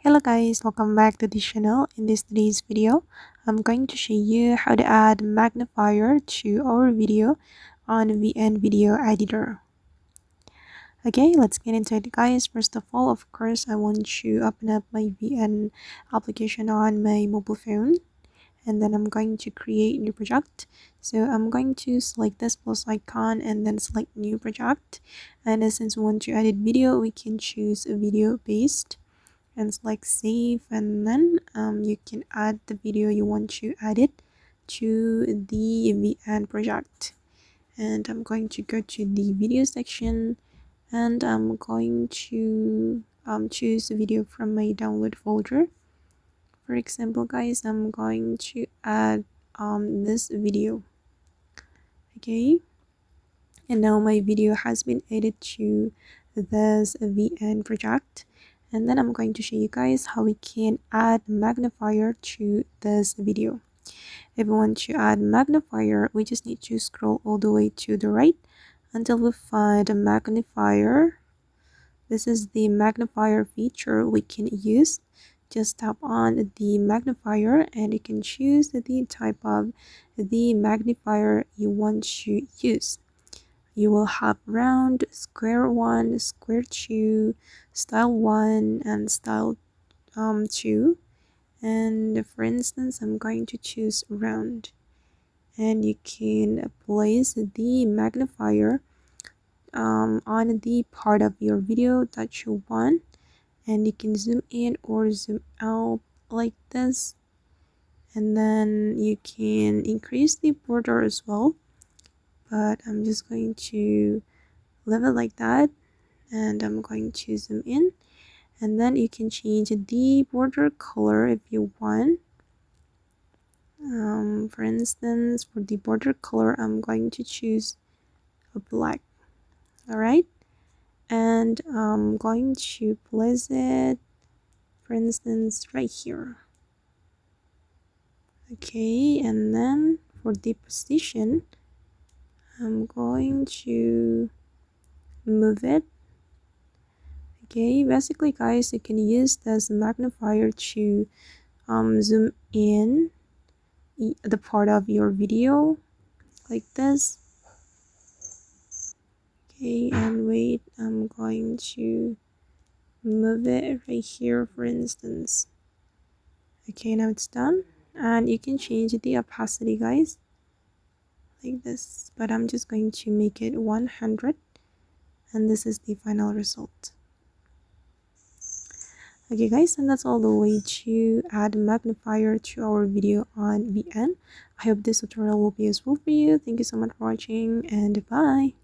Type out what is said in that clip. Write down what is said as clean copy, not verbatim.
Hello guys, welcome back to the channel. In today's video, I'm going to show you how to add magnifier to our video on VN Video Editor. Okay, let's get into it guys. First of all, of course, I want to open up my VN application on my mobile phone. And then I'm going to create new project. So I'm going to select this plus icon and then select new project. And since we want to edit video, we can choose a video based and select save, and then you can add the video you want to edit to the VN project. And I'm going to go to the video section, and I'm going to choose a video from my download folder. For example guys, I'm going to add this video. Okay, and now my video has been added to this VN project. And then I'm going to show you guys how we can add magnifier to this video. If we want to add magnifier, we just need to scroll all the way to the right until we find a magnifier. This is the magnifier feature we can use. Just tap on the magnifier and you can choose the type of the magnifier you want to use. You will have round, square 1, square 2, style 1, and style 2. And for instance, I'm going to choose round. And you can place the magnifier on the part of your video that you want. And you can zoom in or zoom out like this. And then you can increase the border as well. But I'm just going to leave it like that, and I'm going to zoom in, and then you can change the border color if you want. For instance, for the border color, I'm going to choose a black. Alright, and I'm going to place it, for instance, right here. Okay, and then for the position, I'm going to move it. Okay, basically guys, you can use this magnifier to zoom in the part of your video like this. Okay, and wait, I'm going to move it right here, for instance. Okay, now it's done, and you can change the opacity guys like this, but I'm just going to make it 100, and this is the final result. Okay guys, and that's all the way to add magnifier to our video on VN. I hope this tutorial will be useful for you. Thank you so much for watching, and bye.